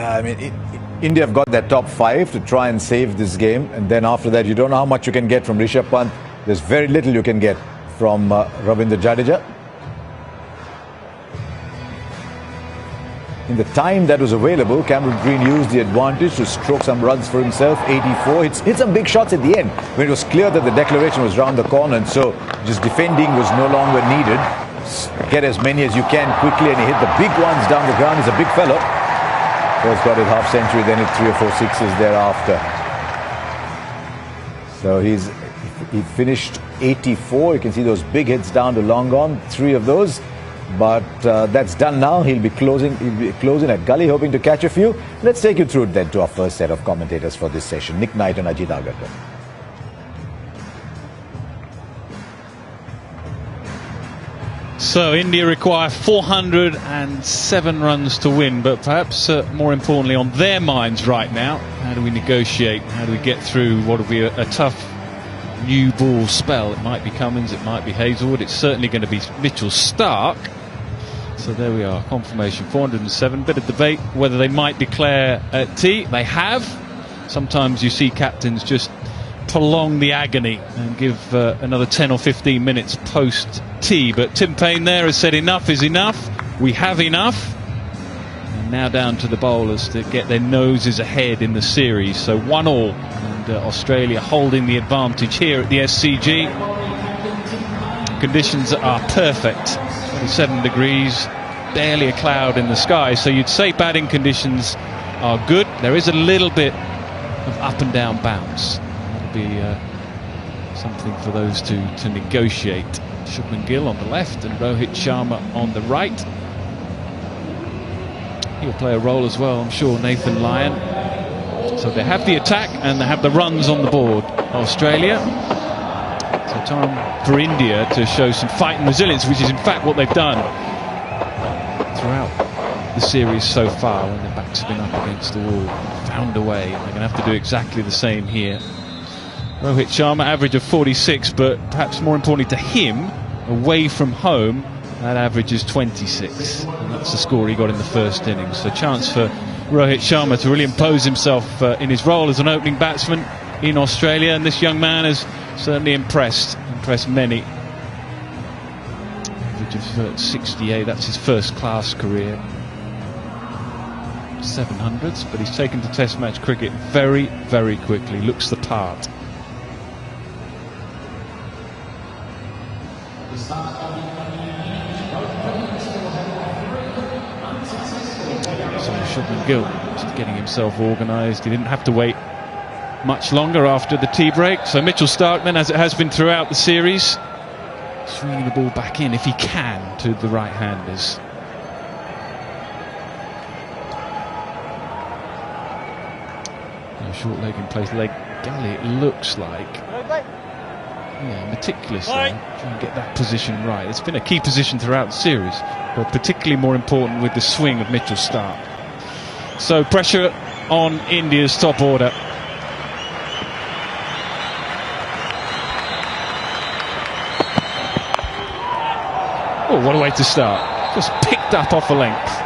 Yeah, I mean, India have got their top 5 to try and save this game. And then after that, you don't know how much you can get from Rishabh Pant. There's very little you can get from Ravindra Jadeja. In the time that was available, Cameron Green used the advantage to stroke some runs for himself. 84. Hit some big shots at the end when it was clear that the declaration was round the corner, and so just defending was no longer needed. Get as many as you can quickly, and he hit the big ones down the ground. He's a big fellow. First got his half century, then hit 3 or 4 sixes thereafter. So he finished 84. You can see those big hits down to long on, 3 of those. But that's done now. He'll be closing at gully, hoping to catch a few. Let's take you through it then to our first set of commentators for this session, Nick Knight and Ajit Agarkar. So India require 407 runs to win, but perhaps more importantly on their minds right now, how do we negotiate? How do we get through what will be a tough new ball spell? It might be Cummins, it might be Hazelwood, it's certainly going to be Mitchell Starc. So there we are, confirmation, 407. Bit of debate whether they might declare tea. They have. Sometimes you see captains just prolong the agony and give another 10 or 15 minutes post tea. But Tim Payne there has said enough is enough. We have enough. And now down to the bowlers to get their noses ahead in the series. So 1-1, and Australia holding the advantage here at the SCG. Conditions are perfect. 27 degrees, barely a cloud in the sky, so you'd say batting conditions are good. There is a little bit of up and down bounce. That'll be something for those to negotiate. Shubman Gill on the left and Rohit Sharma on the right. He'll play a role as well, I'm sure, Nathan Lyon. So they have the attack and they have the runs on the board, Australia. So time for India to show some fight and resilience, which is in fact what they've done throughout the series so far when their backs have been up against the wall. Found a way, and they're going to have to do exactly the same here. Rohit Sharma, average of 46, but perhaps more importantly to him, away from home, that average is 26. And that's the score he got in the first innings. So chance for Rohit Sharma to really impose himself in his role as an opening batsman in Australia, and this young man has certainly impressed many. Average of 68, that's his first class career. 700s, but he's taken to Test match cricket very, very quickly. Looks the part. So Shubman Gill just getting himself organised. He didn't have to wait much longer after the tea break. So Mitchell Starc then, as it has been throughout the series, swinging the ball back in if he can to the right-handers. Short leg in place, leg galley it looks like. Yeah, meticulous there, trying to get that position right. It's been a key position throughout the series, but particularly more important with the swing of Mitchell Starc. So pressure on India's top order. Oh, what a way to start. Just picked up off a length.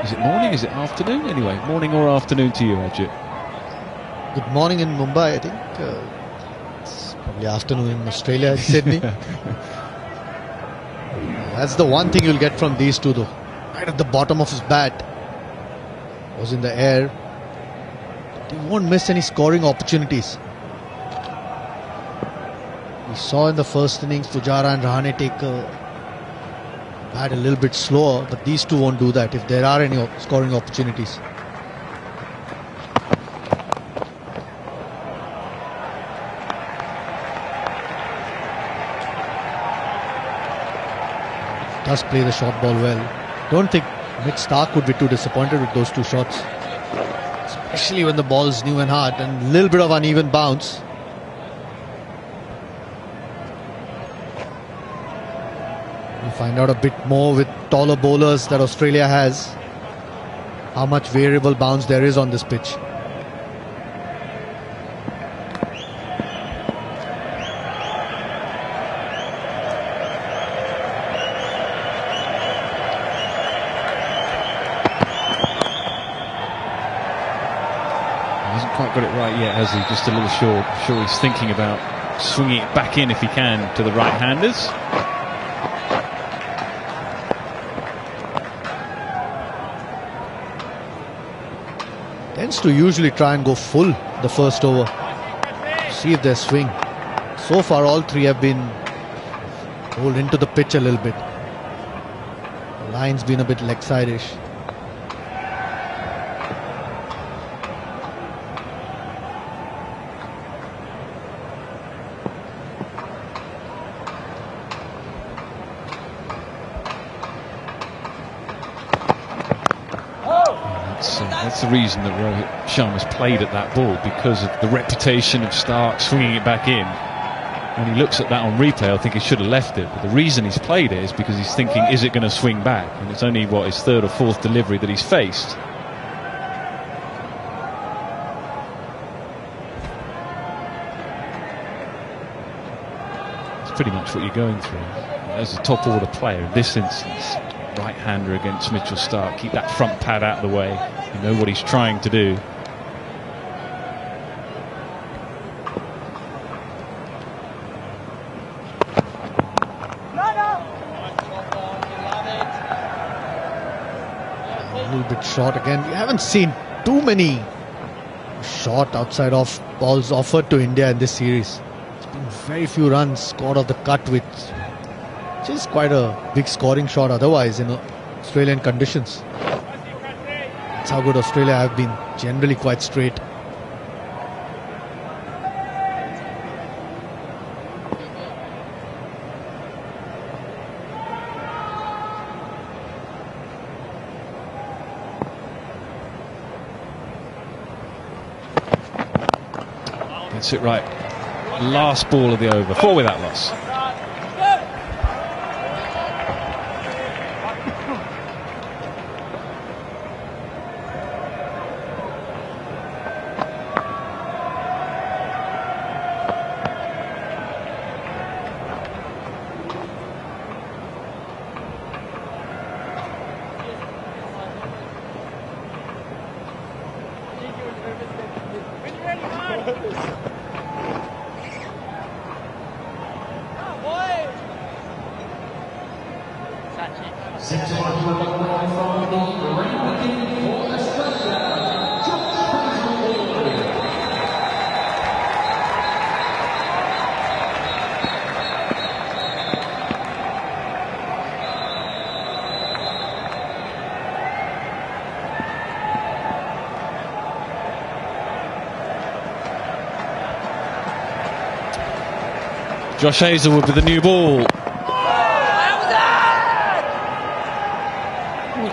Is it morning? Is it afternoon? Anyway, morning or afternoon to you, Ajit? Good morning in Mumbai, I think. It's probably afternoon in Australia, Sydney. That's the one thing you'll get from these two, though. Right at the bottom of his bat. Was in the air. He won't miss any scoring opportunities. We saw in the first innings Pujara and Rahane take bat a little bit slower, but these two won't do that if there are any scoring opportunities. Does play the short ball well. Don't think Mitch Starc would be too disappointed with those two shots, especially when the ball's new and hard and a little bit of uneven bounce. We'll find out a bit more with taller bowlers that Australia has, how much variable bounce there is on this pitch. quite got it right yet, has he? Just a little short. I'm sure he's thinking about swinging it back in if he can to the right-handers. Tends to usually try and go full the first over. See if they swing. So far all three have been rolled into the pitch a little bit. The line's been a bit leg side-ish. That's the reason that Rohit Sharma's played at that ball, because of the reputation of Stark swinging it back in. When he looks at that on replay, I think he should have left it. But the reason he's played it is because he's thinking, is it going to swing back? And it's only, what, his third or fourth delivery that he's faced. It's pretty much what you're going through. As a top order player, in this instance, right-hander against Mitchell Stark, keep that front pad out of the way. You know what he's trying to do. A little bit short again. We haven't seen too many short outside off balls offered to India in this series. It's been very few runs scored off the cut, which is quite a big scoring shot otherwise in Australian conditions. That's how good Australia have been, generally quite straight. That's it, right. Last ball of the over. 4 without loss. Josh Hazlewood with the new ball.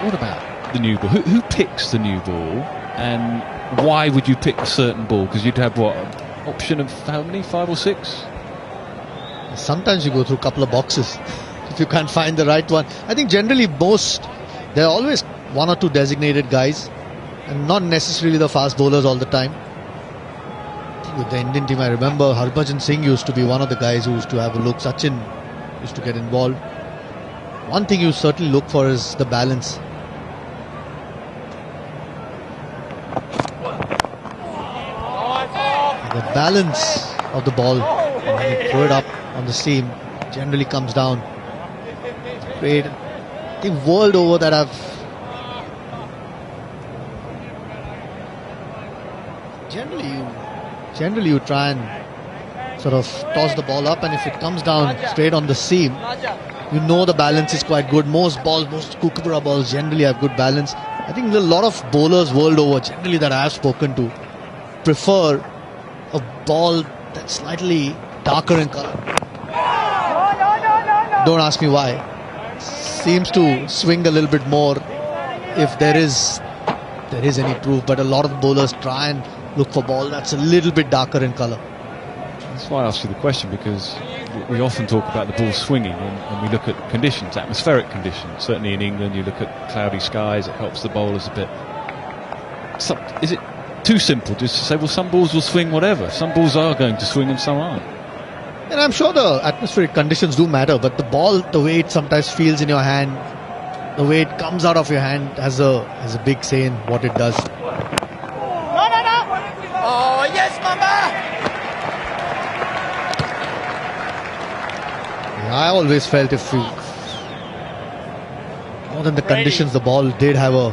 What about the new ball? Who picks the new ball, and why would you pick a certain ball? Because you'd have, what, an option of how many? 5 or 6? Sometimes you go through a couple of boxes if you can't find the right one. I think generally there are always 1 or 2 designated guys, and not necessarily the fast bowlers all the time. With the Indian team, I remember Harbhajan Singh used to be one of the guys who used to have a look. Sachin used to get involved. One thing you certainly look for is the balance. The balance of the ball, when you throw it up on the seam, generally comes down. Great. I think world over that Generally you try and sort of toss the ball up, and if it comes down straight on the seam, you know the balance is quite good. Most Kookaburra balls generally have good balance. I think a lot of bowlers world over, generally that I have spoken to, prefer a ball that's slightly darker in color. Don't ask me why. Seems to swing a little bit more if there is any proof, but a lot of bowlers try and look for ball that's a little bit darker in colour. That's why I asked you the question, because we often talk about the ball swinging, and we look at conditions, atmospheric conditions. Certainly in England, you look at cloudy skies, it helps the bowlers a bit. Is it too simple just to say, well, some balls will swing whatever? Some balls are going to swing and some aren't. And I'm sure the atmospheric conditions do matter, but the ball, the way it sometimes feels in your hand, the way it comes out of your hand has a big say in what it does. I always felt if we, more than the conditions, the ball did have a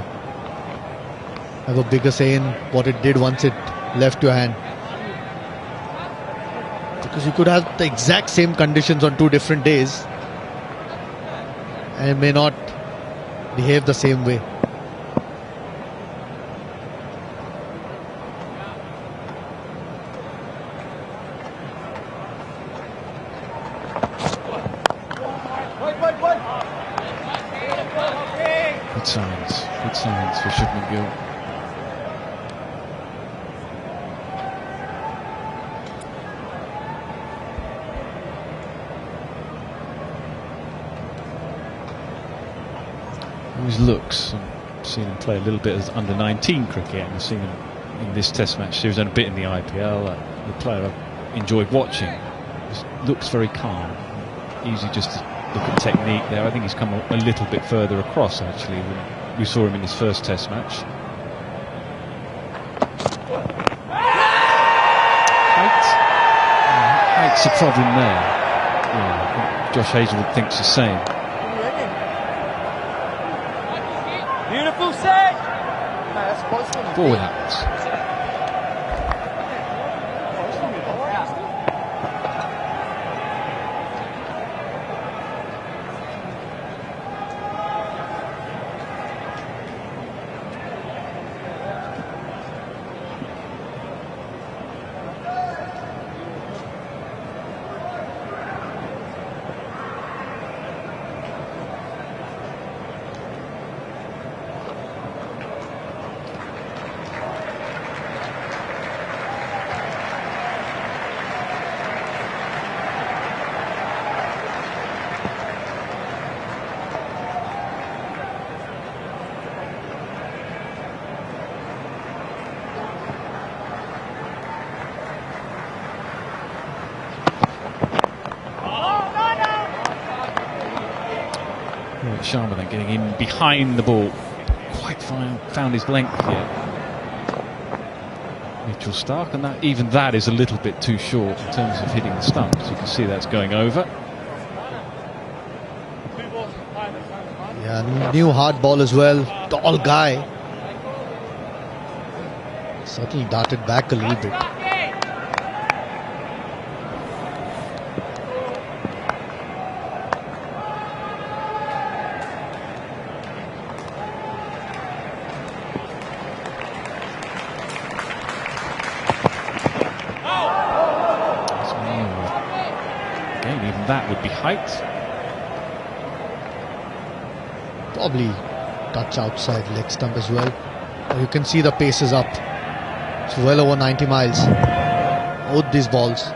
bigger say in what it did once it left your hand. Because you could have the exact same conditions on 2 different days and it may not behave the same way. Good signs for Shubman Gill. His looks, I've seen him play a little bit as under-19 cricket, and I've seen him in this Test match series and a bit in the IPL. The player I've enjoyed watching. Just looks very calm. Easy just to look at technique there. I think he's come a little bit further across actually when we saw him in his first Test match. Height's a problem there. Yeah, Josh Hazlewood thinks the same. Beautiful set. Ball out. Sharma then getting in behind the ball. Quite found his length here. Mitchell Starc, and even that is a little bit too short in terms of hitting the stumps. You can see that's going over. Yeah, new hard ball as well. Tall guy. Certainly darted back a little bit. That would be height. Probably touch outside leg stump as well. You can see the pace is up. It's well over 90 miles. Both these balls.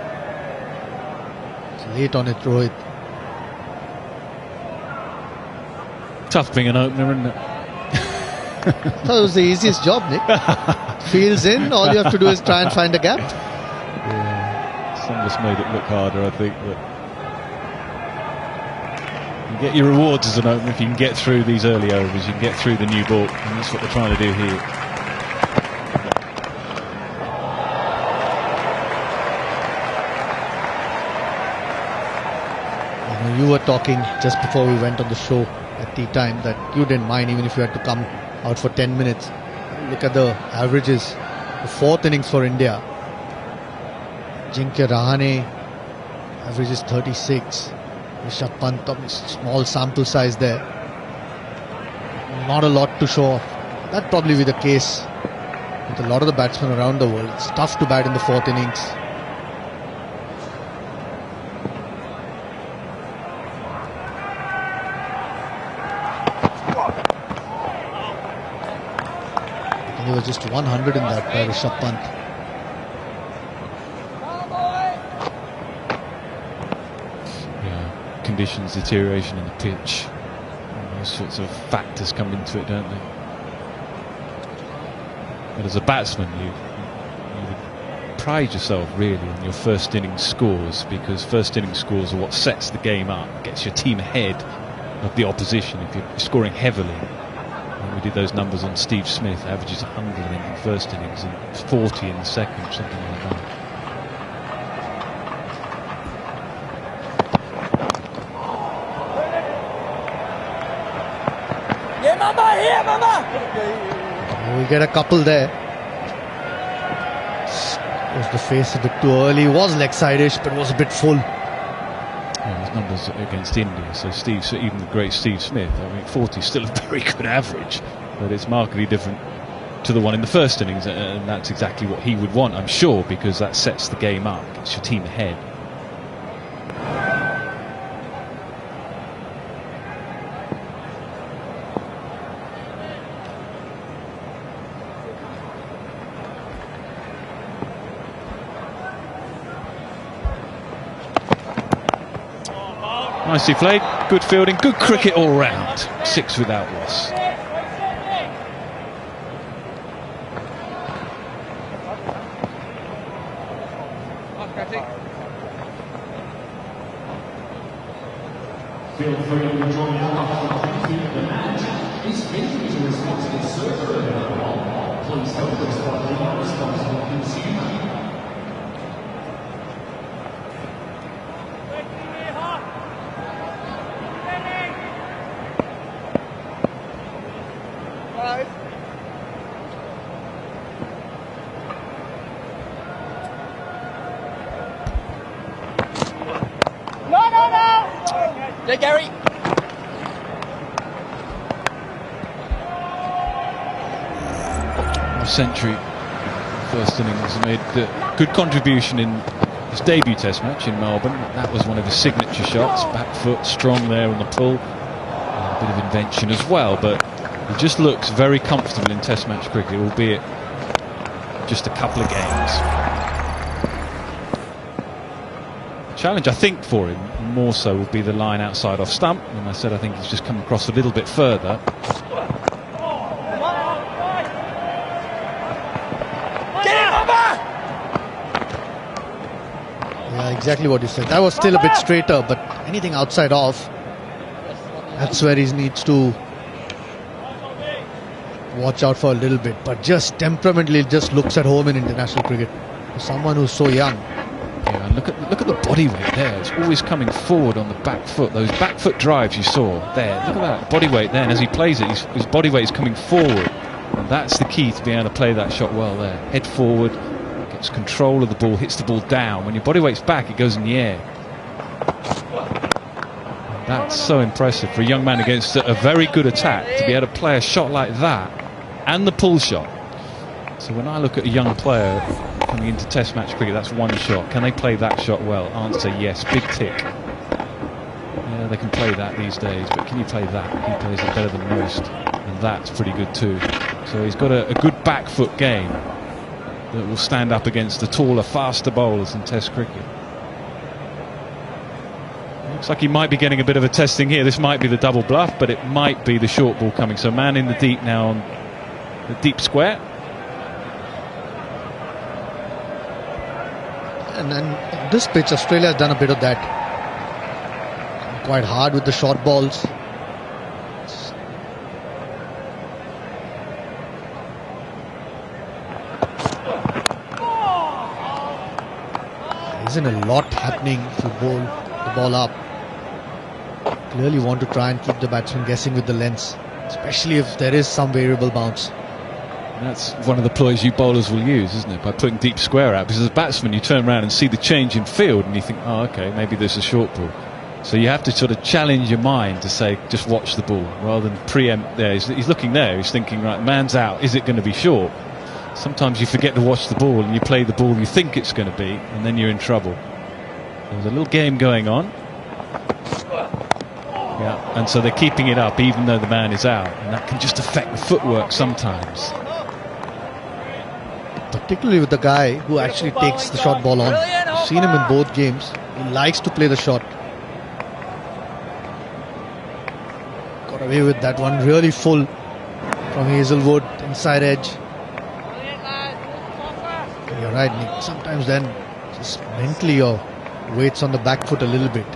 It's late on it, Rohit. Tough being an opener, isn't it? That was the easiest job, Nick. Fields in, all you have to do is try and find a gap. Yeah. Some of us made it look harder, I think, but you get your rewards as an opener if you can get through these early overs, you can get through the new ball, and that's what they're trying to do here. You were talking just before we went on the show at tea time that you didn't mind even if you had to come out for 10 minutes. Look at the averages. The 4th innings for India. Ajinkya Rahane averages 36. Rishabh Pant, small sample size there. Not a lot to show off. That'd probably be the case with a lot of the batsmen around the world. It's tough to bat in the 4th innings. He was just 100 in that by Rishabh Pant. Yeah, conditions, deterioration in the pitch, all those sorts of factors come into it, don't they? But as a batsman, you pride yourself really on your first innings scores, because first innings scores are what sets the game up, gets your team ahead of the opposition. If you're scoring heavily, we did those numbers on Steve Smith, averages 100 I think in the first innings and 40 in the second, something like that. we'll get a couple there. Was the face a bit too early. Was leg side-ish, but was a bit full. Yeah, his numbers against India. So even the great Steve Smith, I mean, 40 is still a very good average, but it's markedly different to the one in the first innings, and that's exactly what he would want, I'm sure, because that sets the game up. Gets your team ahead. Nicely played, good fielding, good cricket all round. 6 without loss. Hey, Gary. Century, first innings, made a good contribution in his debut Test match in Melbourne. That was one of his signature shots, back foot, strong there on the pull, a bit of invention as well. But he just looks very comfortable in Test match cricket, albeit just a couple of games. Challenge, I think, for him more so would be the line outside off stump, and I said I think he's just come across a little bit further. Yeah, exactly what you said. That was still a bit straighter, but anything outside off, that's where he needs to watch out for a little bit. But just temperamentally, just looks at home in international cricket. For someone who's so young. Yeah, and look at the body weight there. It's always coming forward on the back foot. Those back foot drives you saw there. Look at that body weight there. And as he plays it, his body weight is coming forward. And that's the key to being able to play that shot well there. Head forward, gets control of the ball, hits the ball down. When your body weight's back, it goes in the air. That's so impressive for a young man against a very good attack to be able to play a shot like that and the pull shot. So when I look at a young player coming into Test match cricket, that's one shot. Can they play that shot well? Answer yes, big tick. Yeah, they can play that these days, but can you play that? He plays it better than most, and that's pretty good too. So he's got a good back foot game that will stand up against the taller, faster bowlers in Test cricket. Looks like he might be getting a bit of a testing here. This might be the double bluff, but it might be the short ball coming. So man in the deep now on the deep square. And then this pitch, Australia has done a bit of that. Quite hard with the short balls. There isn't a lot happening if you bowl the ball up. Clearly want to try and keep the batsman guessing with the lengths, especially if there is some variable bounce. That's one of the ploys you bowlers will use, isn't it? By putting deep square out. Because as a batsman, you turn around and see the change in field and you think, oh, okay, maybe there's a short ball. So you have to sort of challenge your mind to say, just watch the ball, rather than preempt there. He's looking there, he's thinking, right, man's out, is it going to be short? Sometimes you forget to watch the ball and you play the ball you think it's going to be, and then you're in trouble. There's a little game going on. Yeah, and so they're keeping it up even though the man is out, and that can just affect the footwork sometimes. Particularly with the guy who actually takes the short ball on. I've seen him in both games. He likes to play the shot. Got away with that one, really full from Hazelwood, inside edge. You're right, Nick. Sometimes then just mentally your weight's on the back foot a little bit.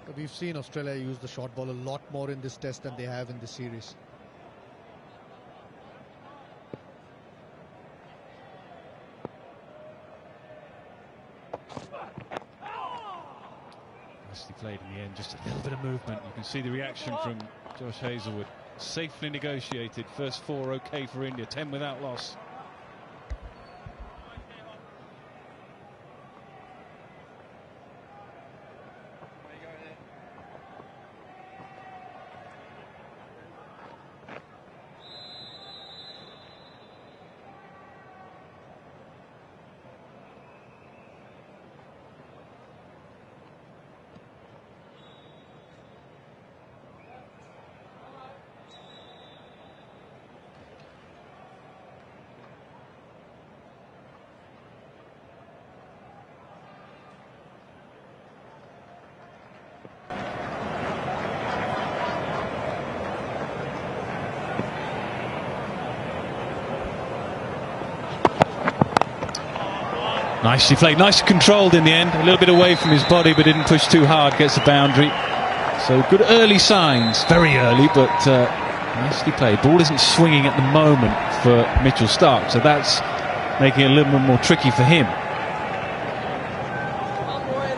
But we've seen Australia use the short ball a lot more in this test than they have in this series. Nicely played in the end, just a little bit of movement. movement. You can see the reaction from Josh Hazlewood. Safely negotiated. First 4 okay for India. 10 without loss. Nicely played, nicely controlled in the end. A little bit away from his body, but didn't push too hard. Gets the boundary. So good early signs, very early, but nicely played. Ball isn't swinging at the moment for Mitchell Starc, so that's making it a little bit more tricky for him.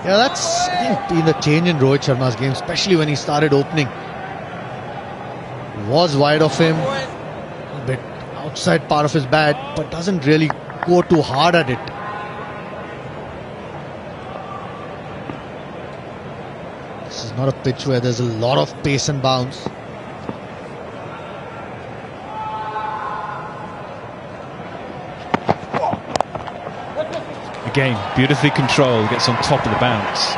Yeah, that's, I think, been the change in Rohit Sharma's game, especially when he started opening. Was wide of him, a bit outside part of his bat, but doesn't really go too hard at it. This is not a pitch where there's a lot of pace and bounce. Again, beautifully controlled, gets on top of the bounce.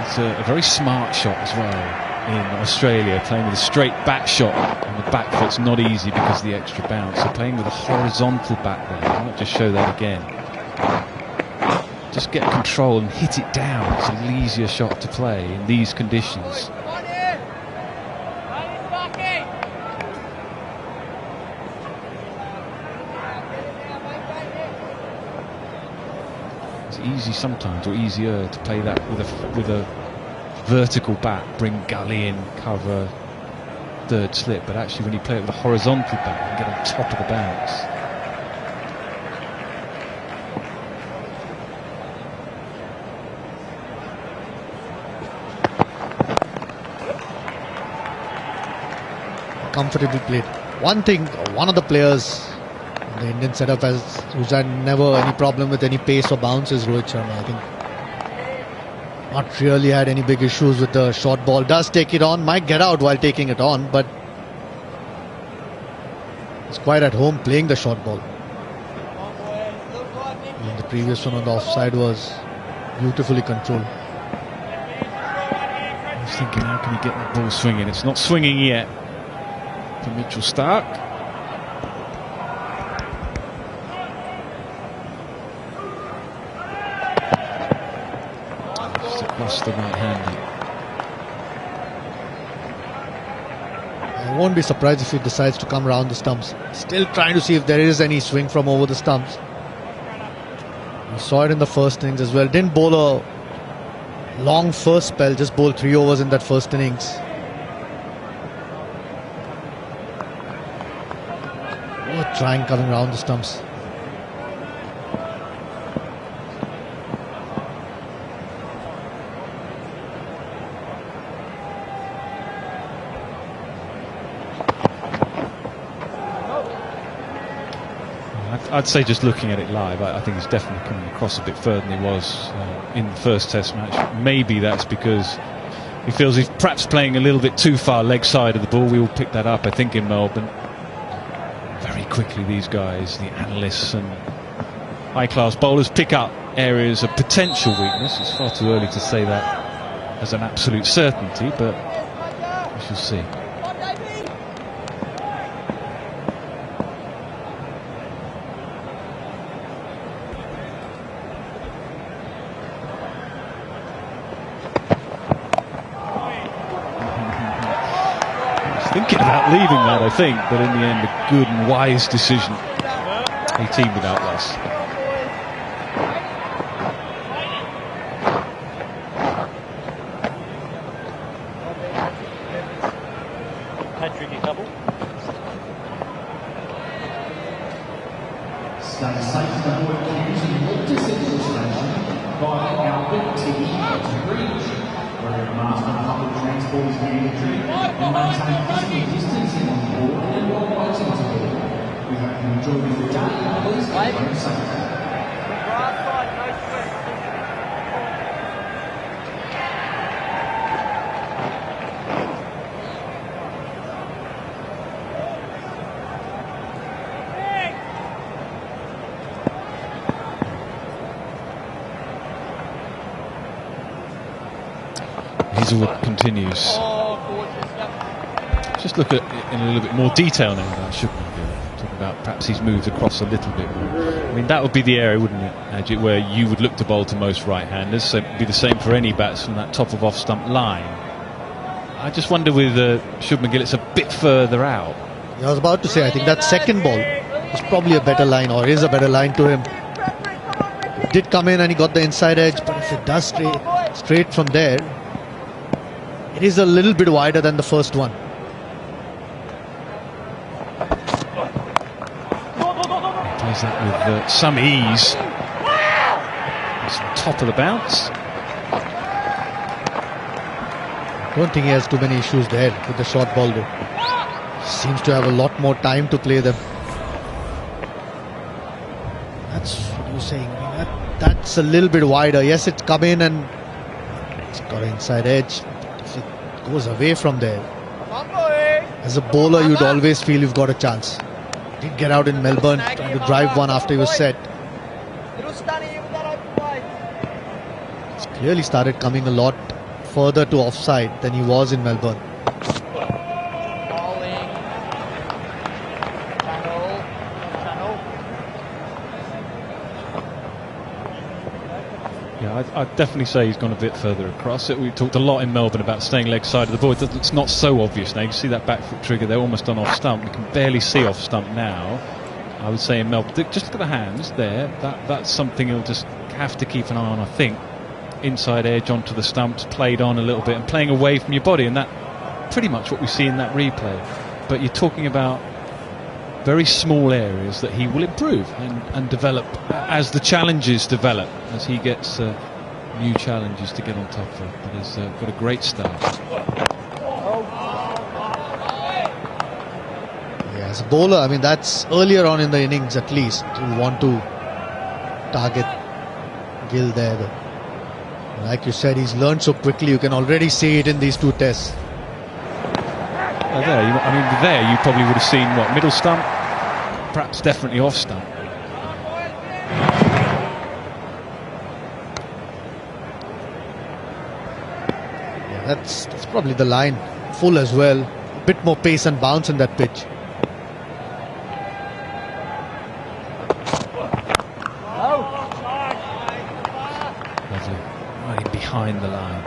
It's a very smart shot as well in Australia, playing with a straight back shot, and the back foot's not easy because of the extra bounce. So playing with a horizontal back there, I might just show that again. Just get control and hit it down. It's an easier shot to play in these conditions. It's easy sometimes, or easier, to play that with a vertical bat, bring gully in, cover third slip, but actually when you play it with a horizontal bat, you can get on top of the bounce. Comfortably played. One thing, one of the players in the Indian setup who's had never any problem with any pace or bounce is Rohit Sharma. I think not really had any big issues with the short ball. Does take it on, might get out while taking it on, but he's quite at home playing the short ball. And the previous one on the offside was beautifully controlled. I was thinking, how can he get that ball swinging? It's not swinging yet for Mitchell Starc. Just across the right-hander. I won't be surprised if he decides to come around the stumps. Still trying to see if there is any swing from over the stumps. We saw it in the first innings as well. Didn't bowl a long first spell, just bowled 3 overs in that first innings. Trying coming around the stumps. I'd say just looking at it live, I think he's definitely coming across a bit further than he was in the first Test match. Maybe that's because he feels he's perhaps playing a little bit too far leg side of the ball. We all picked that up, I think, in Melbourne. Very quickly, these guys, the analysts and high-class bowlers, pick up areas of potential weakness. It's far too early to say that as an absolute certainty, but we shall see. Thinking about leaving that, I think, but in the end, a good and wise decision. 18 without loss. Tricky couple. Stay safe to avoid cams and walk to Central Station via Albert, Tiddy and Bridge, where Master this ball is mandatory and maintain physical distancing on the board and while waiting to ball. We hope you enjoy the day. Please go home safely. Hazelwood continues. Just look at it in a little bit more detail now about Shubman Gill. Talking about perhaps he's moved across a little bit more. I mean, that would be the area, wouldn't it, Ajit, where you would look to bowl to most right-handers. So it would be the same for any batsman, that top of off-stump line. I just wonder with Shubman Gill, it's a bit further out. I was about to say, I think that second ball was probably a better line, or is a better line to him. It did come in and he got the inside edge, but if it does straight from there, it is a little bit wider than the first one. Plays that with some ease. It's the top of the bounce. I don't think he has too many issues there with the short ball though. Seems to have a lot more time to play them. That's what you're saying. I mean, that's a little bit wider. Yes, it's come in and it's got an inside edge. If it goes away from there, as a bowler, you'd always feel you've got a chance. Did get out in Melbourne, trying to drive one after he was set. It's clearly started coming a lot further to offside than he was in Melbourne. Yeah, I'd definitely say he's gone a bit further across. We talked a lot in Melbourne about staying leg side of the ball. It's not so obvious now. You see that back foot trigger, they're almost on off stump. We can barely see off stump now. I would say in Melbourne, just look at the hands there. That's something he'll just have to keep an eye on, I think. Inside edge onto the stumps, played on a little bit and playing away from your body, and that pretty much what we see in that replay. But you're talking about very small areas that he will improve and develop as the challenges develop, as he gets new challenges to get on top of. But he's got a great start. Yeah, as a bowler, I mean, that's earlier on in the innings at least. You want to target Gill there though. Like you said, he's learned so quickly. You can already see it in these two tests. There you probably would have seen what, middle stump, perhaps definitely off stump. Yeah, that's probably the line. Full as well. A bit more pace and bounce in that pitch. Lovely. Right in behind the line.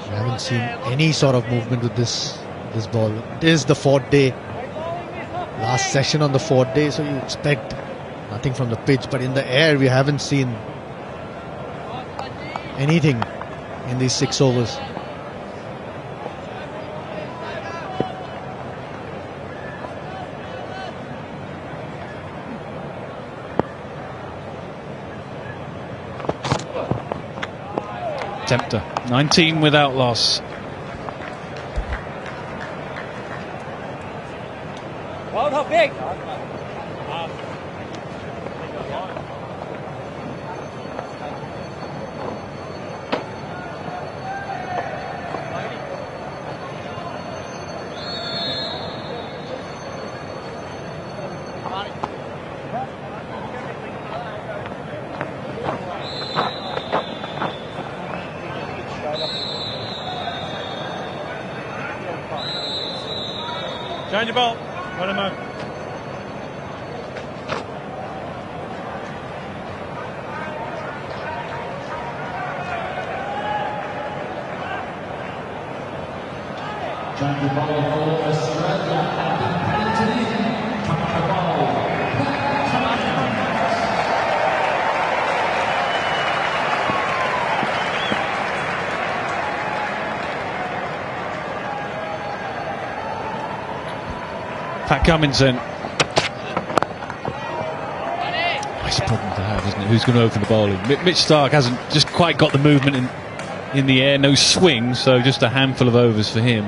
I haven't seen any sort of movement with this ball. It is the fourth day. Last session on the fourth day, so you expect nothing from the pitch. But in the air, we haven't seen anything in these 6 overs. Tempter, 19 without loss. Well, how big? Change your ball. Let him out. Change your ball for Australia. Paddington in. Coming to bowl. Pat Cummins in. Nice problem to have, isn't it? Who's going to open the bowling? Mitch Starc hasn't just quite got the movement in the air, no swing, so just a handful of overs for him.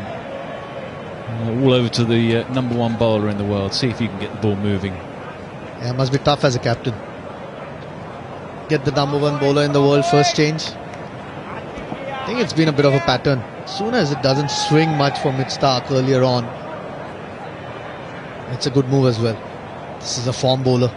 All over to the number one bowler in the world. See if you can get the ball moving. Yeah, must be tough as a captain. Get the number one bowler in the world first change. I think it's been a bit of a pattern. As soon as it doesn't swing much for Mitch Starc earlier on, it's a good move as well. This is a form bowler.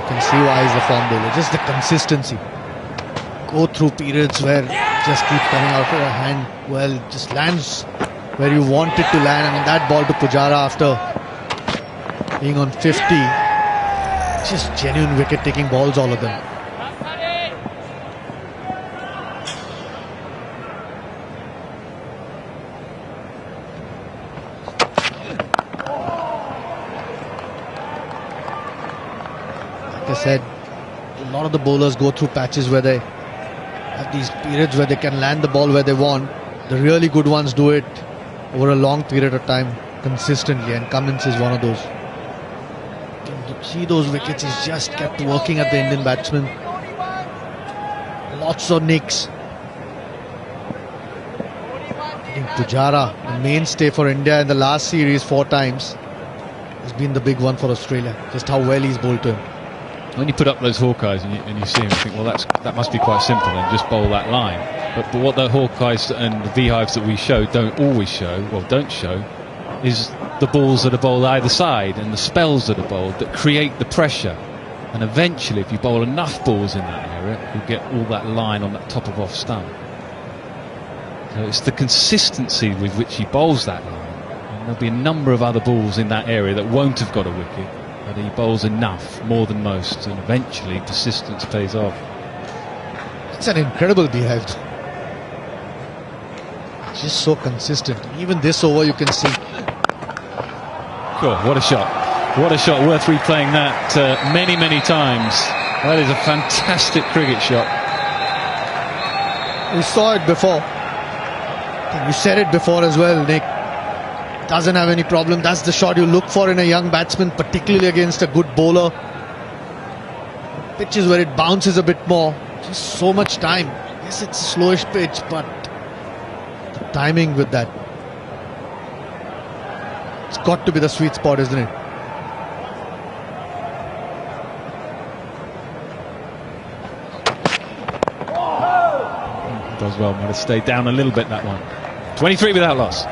You can see why he's the form bowler. Just the consistency. Go through periods where it just keeps coming out of your hand. Well, it just lands where you want it to land. I mean, that ball to Pujara after being on 50, just genuine wicket-taking balls, all of them. Like I said, a lot of the bowlers go through patches where they have these periods where they can land the ball where they want. The really good ones do it over a long period of time consistently, and Cummins is one of those. You can see those wickets, he's just kept working at the Indian batsman. Lots of nicks. I think Pujara, the mainstay for India in the last series 4 times, has been the big one for Australia. Just how well he's bowled to him. When you put up those Hawkeyes and you see him, you think, well, that must be quite simple, and just bowl that line. But what the Hawkeyes and the beehives that we show don't show, is the balls that are bowled either side and the spells that are bowled that create the pressure. And eventually, if you bowl enough balls in that area, you'll get all that line on that top of off stump. So it's the consistency with which he bowls that line. And there'll be a number of other balls in that area that won't have got a wicket, but he bowls enough, more than most, and eventually persistence pays off. It's an incredible beehive. Just so consistent. Even this over you can see. Sure, what a shot. What a shot. Worth replaying that many, many times. That is a fantastic cricket shot. We saw it before. You said it before as well, Nick. Doesn't have any problem. That's the shot you look for in a young batsman, particularly against a good bowler. Pitches where it bounces a bit more. Just so much time. Yes, it's a slowish pitch, but the timing with that. It's got to be the sweet spot, isn't it? Does well. Might have stayed down a little bit, that one. 23 without loss.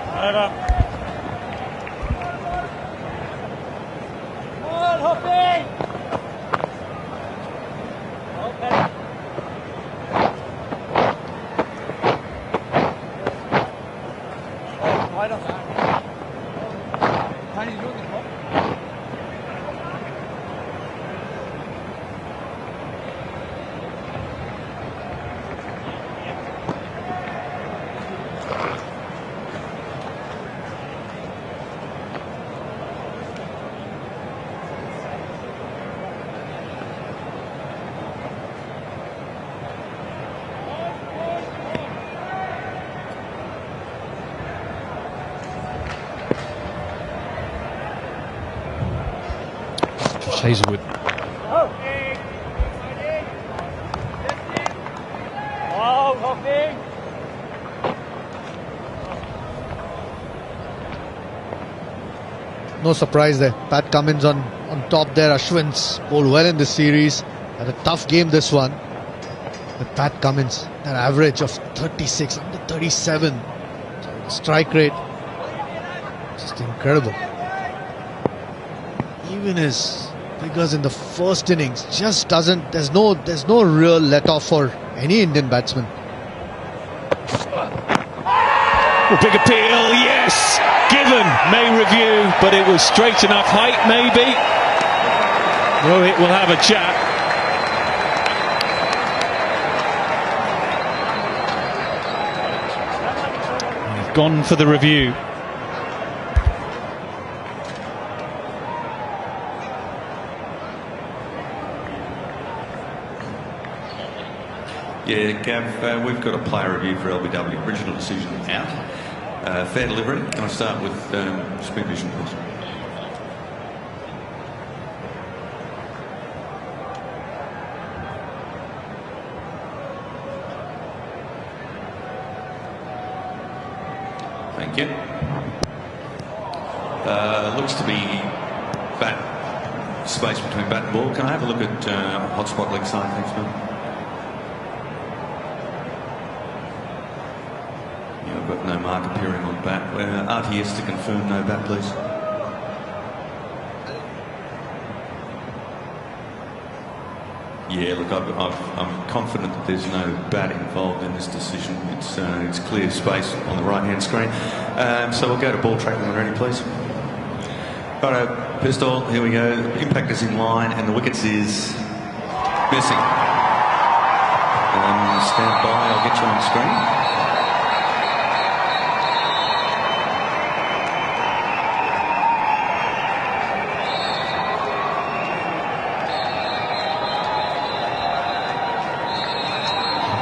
Hazelwood. No surprise there. Pat Cummins on top there. Ashwin's bowled well in this series. Had a tough game this one. But Pat Cummins, an average of 36, under 37. Strike rate. Just incredible. Even his figures in the first innings just doesn't. There's no real let off for any Indian batsman. Well, big appeal, yes. Given may review, but it was straight enough height, maybe. Rohit will have a chat. They've gone for the review. Yeah, Gav, we've got a player review for LBW. Original decision out. Fair delivery. Can I start with spin vision, please? Thank you. Looks to be bat space between bat and ball. Can I have a look at hotspot leg side? Thanks, Bill. Yeah, I've got no mark appearing on bat. RTS to confirm no bat, please. Yeah, look, I'm confident that there's no bat involved in this decision. It's clear space on the right-hand screen. So we'll go to ball tracking when ready, please. Righto, pistol, here we go. Impact is in line and the wickets is missing. Stand by, I'll get you on screen.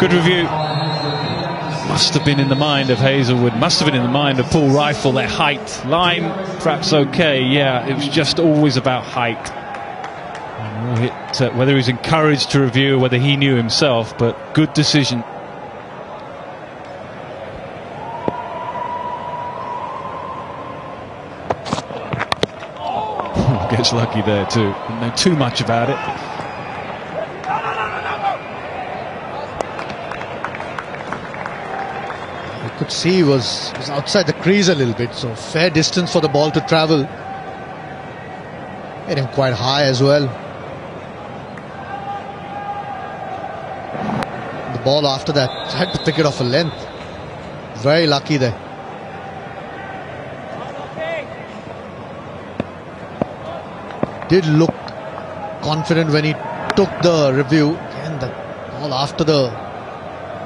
Good review. Must have been in the mind of Hazelwood, must have been in the mind of Paul Rifle, their height. Line, perhaps okay, yeah, it was just always about height. Whether he was encouraged to review, whether he knew himself, but good decision. Gets lucky there too, didn't know too much about it. Could see he was outside the crease a little bit, so fair distance for the ball to travel. Hit him quite high as well. The ball after that had to pick it off a length. Very lucky there. Did look confident when he took the review, and the ball after the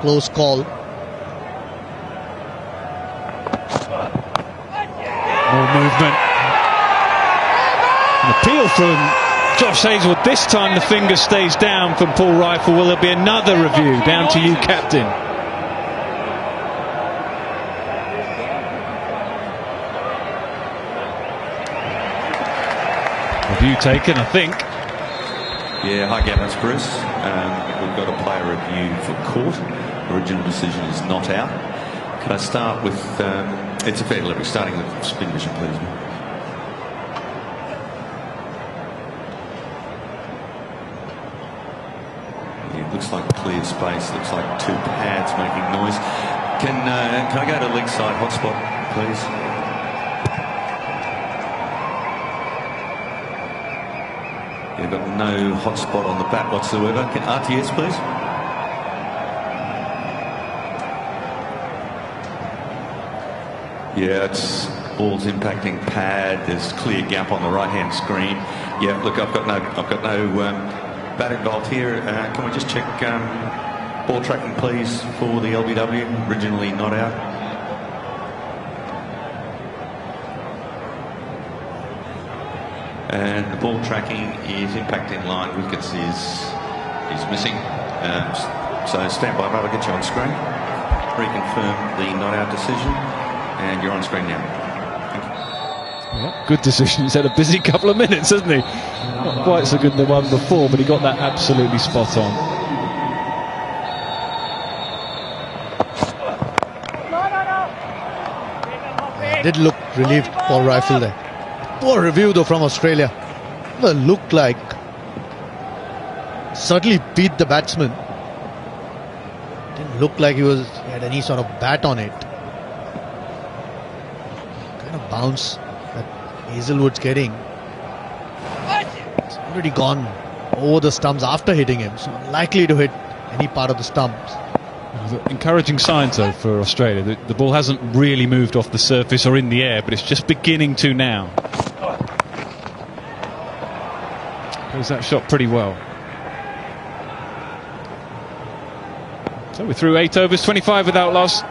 close call. More movement. An appeal from Josh Hazelwood. This time the finger stays down from Paul Rifle. Will there be another review? Down to you, captain. Review taken, I think. Yeah, hi Gavin, it's Bruce. We've got a player review for court. Original decision is not out. Can I start with, it's a fair delivery, starting with spin vision, please. Yeah, it looks like clear space, looks like two pads making noise. Can I go to leg side hotspot, please? You've got no hotspot on the bat whatsoever. Can RTS, please? Yeah, it's ball's impacting pad. There's clear gap on the right-hand screen. Yeah, look, I've got no bat involved here. Can we just check ball tracking, please, for the LBW? Originally not out. And the ball tracking is impacting line. Wickets is missing. So stand by, I'll get you on screen. Reconfirm the not out decision. And you're on screen now. Well, good decision. He's had a busy couple of minutes, hasn't he? Not quite so good the one before, but he got that absolutely spot on. Did look relieved, Paul Rifle there. Poor review though from Australia. Well, looked like certainly beat the batsman. Didn't look like he had any sort of bat on it. Kind of bounce that Hazelwood's getting. It's already gone over the stumps after hitting him, so unlikely to hit any part of the stumps. Encouraging signs though for Australia. The ball hasn't really moved off the surface or in the air, but it's just beginning to now. Goes that shot pretty well. So we're through 8 overs, 25 without loss.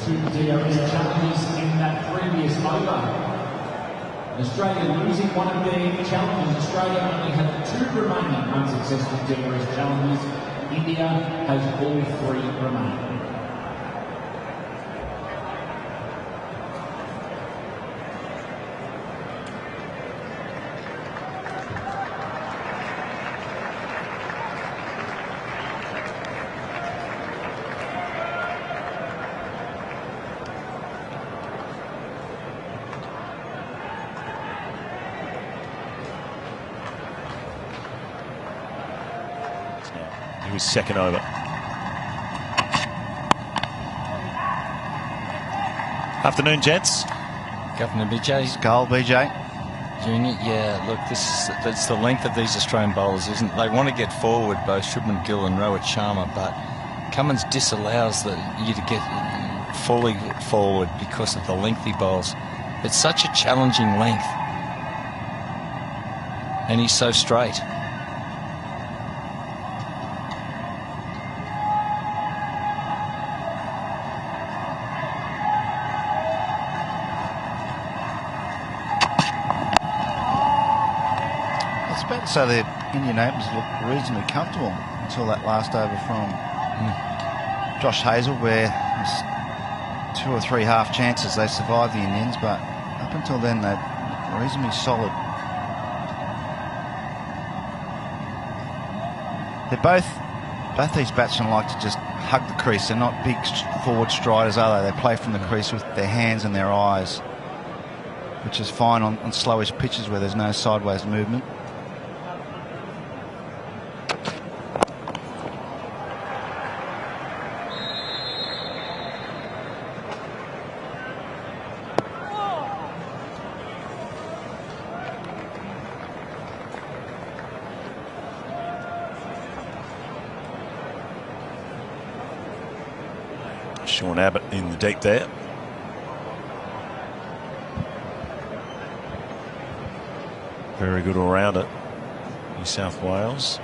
2 DRS challenges in that previous over. Australia losing one of their challenges. Australia only had 2 remaining unsuccessful DRS challenges. India has all 3 remaining. His second over. Afternoon, gents. Governor BJ. Goal, BJ. Junior, yeah, look, that's the length of these Australian bowlers, isn't it? They want to get forward, both Shubman Gill and Rohit Sharma, but Cummins disallows you to get fully forward because of the lengthy bowls. It's such a challenging length. And he's so straight. So the Indian Openers looked reasonably comfortable until that last over from Josh Hazell, where there's 2 or 3 half chances they survived the Indians, but up until then they looked reasonably solid. They're both these batsmen like to just hug the crease. They're not big forward striders, are they? They play from the crease with their hands and their eyes, which is fine on slowish pitches where there's no sideways movement. Sean Abbott in the deep there. Very good all-rounder, New South Wales.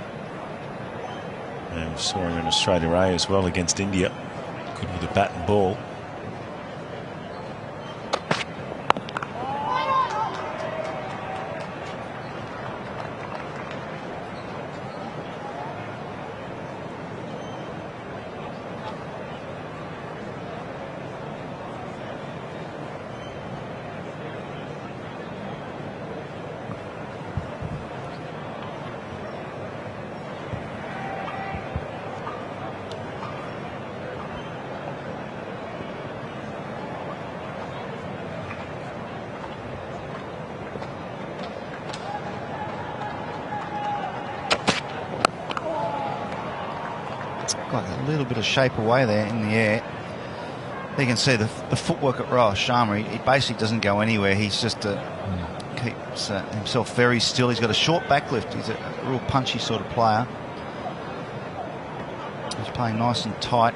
And we saw him in Australia A as well against India. Good with a bat and ball. Got a little bit of shape away there in the air. You can see the footwork at Rohit Sharma. He basically doesn't go anywhere. He's just keeps himself very still. He's got a short backlift. He's a real punchy sort of player. He's playing nice and tight.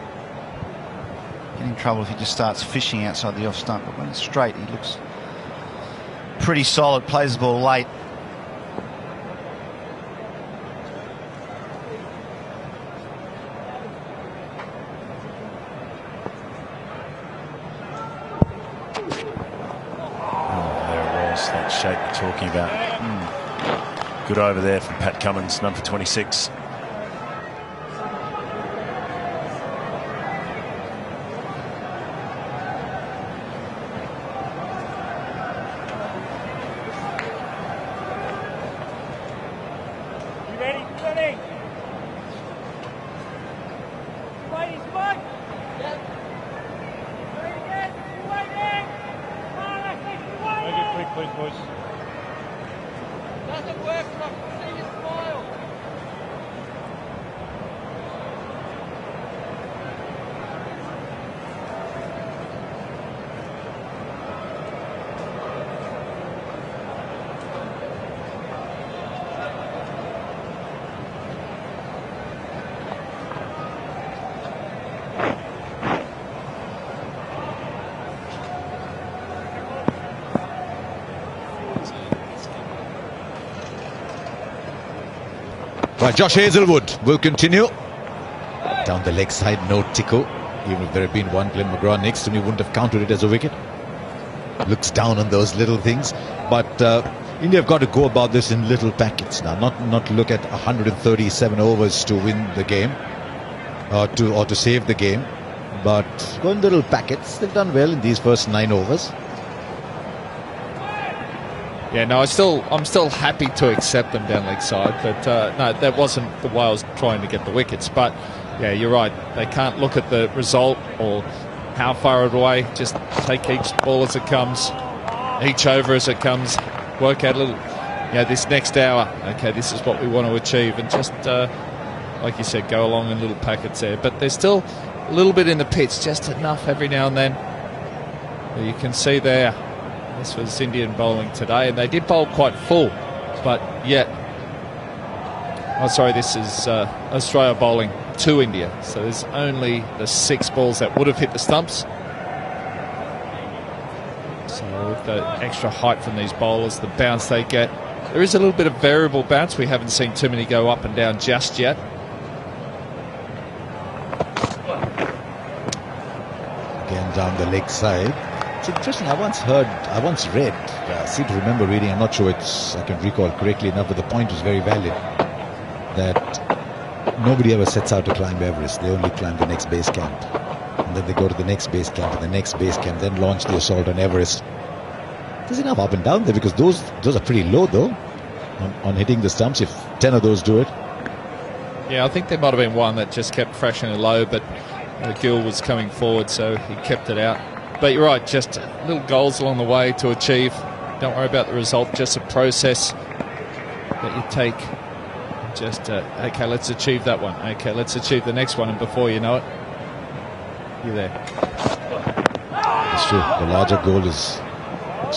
Get in trouble if he just starts fishing outside the off stump. But when it's straight, he looks pretty solid. Plays the ball late. That shape you're talking about. Good over there from Pat Cummins, number 26. You ready? You ready? Waiting, come on! Yep. Very good. You waiting? Come on, Ashley, you waiting? Make it quick, please, boys. Doesn't work, I can see you smile. Right, Josh Hazlewood will continue. Down the leg side, no tickle. Even if there had been one Glenn McGrath next to me, wouldn't have counted it as a wicket. Looks down on those little things. But India have got to go about this in little packets now. Not look at 137 overs to win the game or to save the game. But go in little packets. They've done well in these first 9 overs. Yeah, no, I'm still happy to accept them down leg side, but no, that wasn't the way I was trying to get the wickets. But yeah, you're right. They can't look at the result or how far away. Just take each ball as it comes, each over as it comes. Work out a little. This next hour. Okay, this is what we want to achieve, and just like you said, go along in little packets there. But there's still a little bit in the pitch, just enough every now and then. You can see there. This was Indian bowling today, and they did bowl quite full, but yet... Oh, sorry, this is Australia bowling to India. So there's only the 6 balls that would have hit the stumps. So with the extra height from these bowlers, the bounce they get. There is a little bit of variable bounce. We haven't seen too many go up and down just yet. Again down the leg side. It's interesting. I once read, I seem to remember reading, I'm not sure I can recall correctly enough, but the point was very valid, that nobody ever sets out to climb Everest. They only climb the next base camp. And then they go to the next base camp and the next base camp, then launch the assault on Everest. There's enough up and down there, because those are pretty low, though, on hitting the stumps, if 10 of those do it. Yeah, I think there might have been one that just kept fractionally low, but Gill was coming forward, so he kept it out. But you're right, just little goals along the way to achieve. Don't worry about the result, just a process that you take. Just, okay, let's achieve that one. Okay, let's achieve the next one, and before you know it, you're there. It's true. The larger goal is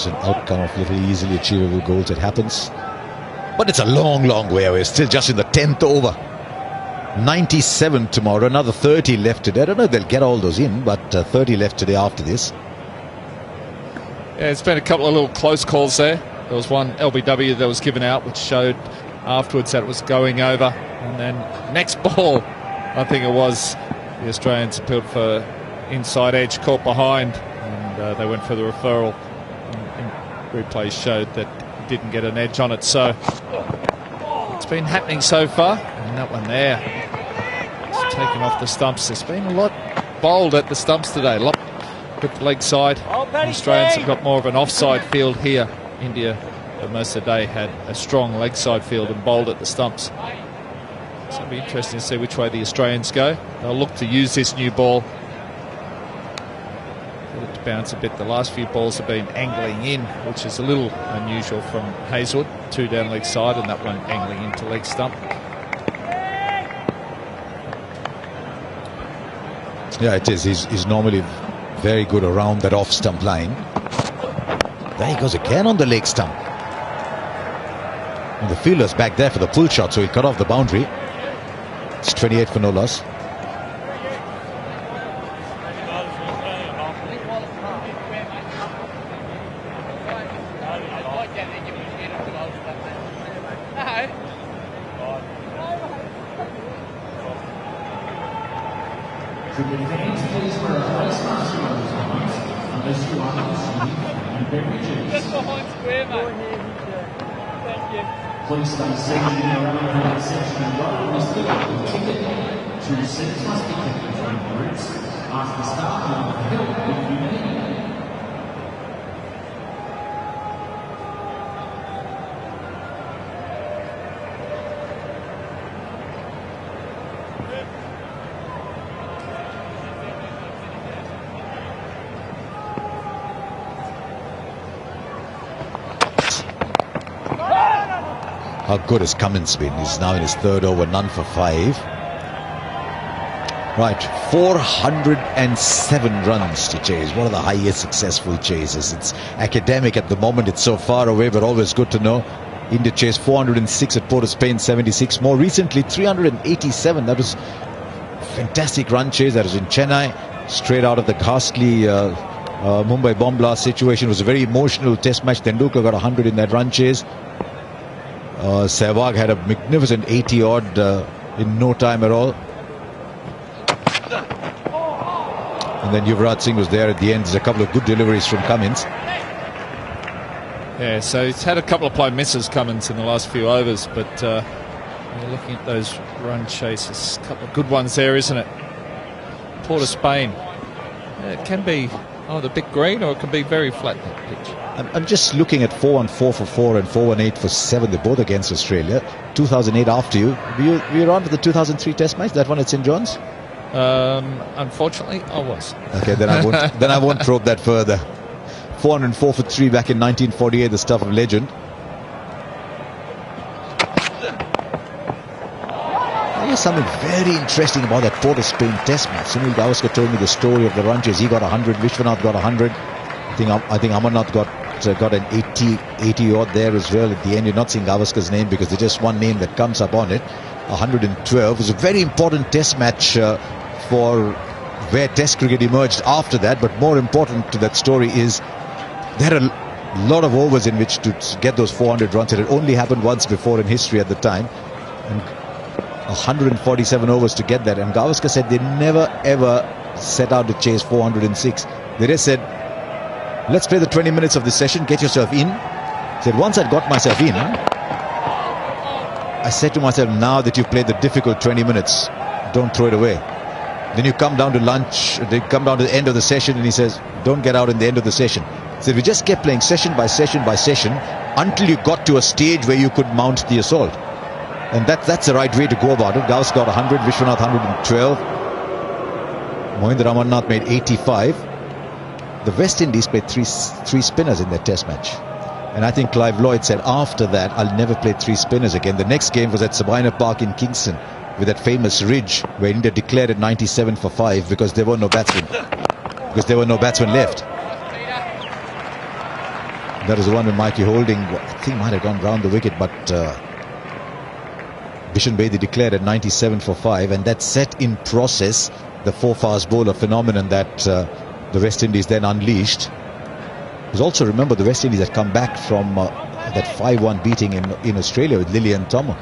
an outcome of little easily achievable goals. It happens. But it's a long, long way away. Still just in the 10th over. 97 tomorrow, another 30 left today. I don't know if they'll get all those in, but 30 left today after this. Yeah, it's been a couple of little close calls there. There was one LBW that was given out, which showed afterwards that it was going over. And then next ball, I think it was, the Australians appealed for inside edge, caught behind, and they went for the referral. And replays showed that it didn't get an edge on it. So it's been happening so far. And that one there, it's taken off the stumps. There's been a lot bowled at the stumps today. A lot with the leg side. The Australians have got more of an offside field here. India, for most of the day, had a strong leg side field and bowled at the stumps. So it'll be interesting to see which way the Australians go. They'll look to use this new ball. Get it to bounce a bit. The last few balls have been angling in, which is a little unusual from Hazlewood. 2 down leg side, and that one angling into leg stump. Yeah, it is. He's normally very good around that off-stump line. There he goes again on the leg stump. And the fielder's back there for the pull shot, so he cut off the boundary. It's 28 for no loss. Please stay seated in your own section and row. We still have the ticket. 2 seats must be kept between groups. Ask the staff member for help if you need it. How good has Cummins been? He's now in his 3rd over, none for 5. Right, 407 runs to chase. One of the highest successful chases. It's academic at the moment. It's so far away, but always good to know. India chased 406 at Port of Spain, 76. More recently, 387. That was fantastic run chase. That was in Chennai, straight out of the ghastly Mumbai bomb blast situation. It was a very emotional test match. Tendulkar got 100 in that run chase. Sehwag had a magnificent 80 odd in no time at all. And then Yuvraj Singh was there at the end. There's a couple of good deliveries from Cummins. Yeah, so he's had a couple of play misses, Cummins, in the last few overs, but you're looking at those run chases. A couple of good ones there, isn't it? Port of Spain. It can be either a bit green or it can be very flat, that pitch. I'm just looking at 4-1-4 for 4 and 4-1-8 for 7. They're both against Australia. 2008 after you. Were you around for the 2003 Test match? That one at St John's? Unfortunately, I was. Okay, then I won't. Then I won't probe that further. 404 for 3 back in 1948. The stuff of legend. There's something very interesting about that Port of Spain Test match. Sunil Gavaskar told me the story of the run chase. He got 100. Vishwanath got 100. I think Amarnath got an 80 odd there as well. At the end, you're not seeing Gavaskar's name because there's just one name that comes up on it. 112. It was a very important Test match for where Test cricket emerged after that. But more important to that story is there are a lot of overs in which to get those 400 runs. It had only happened once before in history at the time. And 147 overs to get that. And Gavaskar said they never ever set out to chase 406. They just said, let's play the 20 minutes of this session, get yourself in. He said, once I'd got myself in, I said to myself, now that you've played the difficult 20 minutes, don't throw it away. Then you come down to lunch, they come down to the end of the session, and he says, don't get out in the end of the session. He said, we just kept playing session by session by session until you got to a stage where you could mount the assault. And that's the right way to go about it. Gauss got 100, Vishwanath 112. Mohinder Amarnath made 85. The West Indies played three spinners in their Test match. And I think Clive Lloyd said after that, I'll never play 3 spinners again. The next game was at Sabina Park in Kingston with that famous ridge where India declared at 97 for 5 because there were no batsmen. Because there were no batsmen left. That was the one when Mikey Holding, I think, might have gone round the wicket, but Bishan Bedi declared at 97 for 5, and that set in process the 4 fast bowler phenomenon that the West Indies then unleashed. Because also remember, the West Indies had come back from that 5-1 beating in Australia with Lillian Thomas.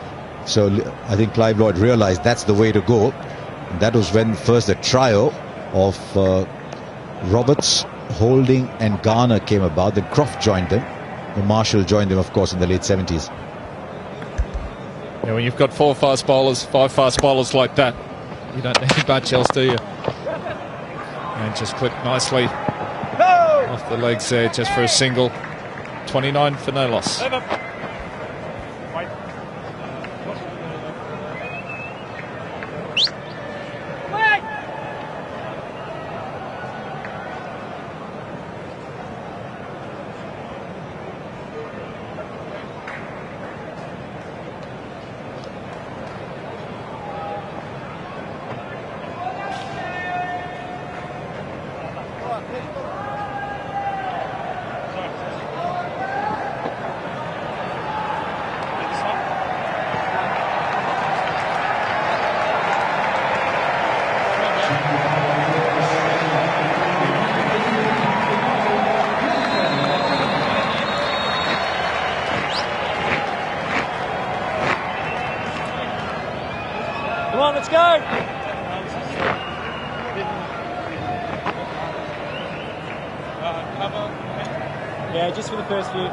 So I think Clive Lloyd realized that's the way to go. And that was when first the trio of Roberts, Holding and Garner came about. Then Croft joined them. And Marshall joined them, of course, in the late 70s. Yeah, when you've got 4 fast bowlers, 5 fast bowlers like that, you don't need much else, do you? And just clipped nicely off the legs there, just for a single. 29 for no loss. Come on, let's go! Yeah, just for the first few.